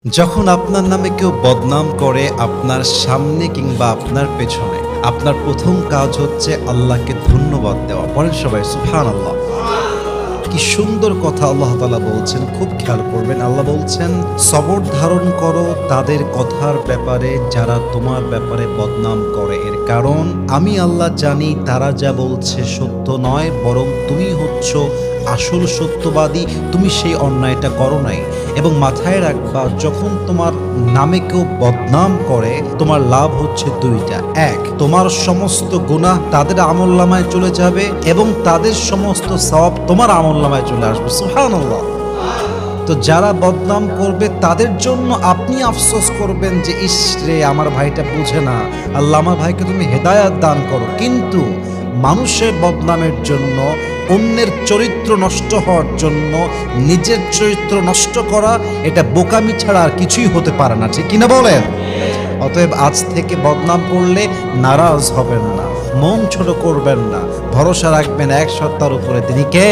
যখন আপনার নামে কেউ বদনাম করে আপনার সামনে কিংবা আপনার পেছনে, আপনার প্রথম কাজ হচ্ছে আল্লাহকে ধন্যবাদ দেওয়া। বলেন সবাই সুবহানাল্লাহ। কি সুন্দর কথা আল্লাহ তাআলা বলছেন, খুব খেয়াল করবেন। আল্লাহ বলছেন, সবর ধারণ করো তাদের কথার ব্যাপারে যারা তোমার ব্যাপারে বদনাম করে। এর কারণ আমি আল্লাহ জানি তারা যা বলছে সত্য নয়, বরং তুমি হচ্ছ আসল সত্যবাদী। তুমি সেই অন্যায়টা করো নাই। এবং মাথায় রাখবা, যখন তোমার নামে কেউ বদনাম করে তোমার লাভ হচ্ছে দুইটা। এক, তোমার সমস্ত গুনাহ তাদের আমলনামায় চলে যাবে এবং তাদের সমস্ত সওয়াব তোমার আমলনামায় চলে আসবে। সুবহানাল্লাহ। তো যারা বদনাম করবে তাদের জন্য আপনি আফসোস করবেন যে ইস রে, আমার ভাইটা বুঝে না, আল্লাহ আমার ভাইকে তুমি হেদায়াত দান করো। কিন্তু মানুষের বদনামের জন্য, অন্যের চরিত্র নষ্ট হওয়ার জন্য নিজের চরিত্র নষ্ট করা, এটা বোকামি ছাড়া আর কিছুই হতে পারে না, ঠিক কিনা বলেন? অতএব আজ থেকে বদনাম করলে নারাজ হবেন না, মন ছোট করবেন না, ভরসা রাখবেন এক সত্তার উপরে, তিনি কে?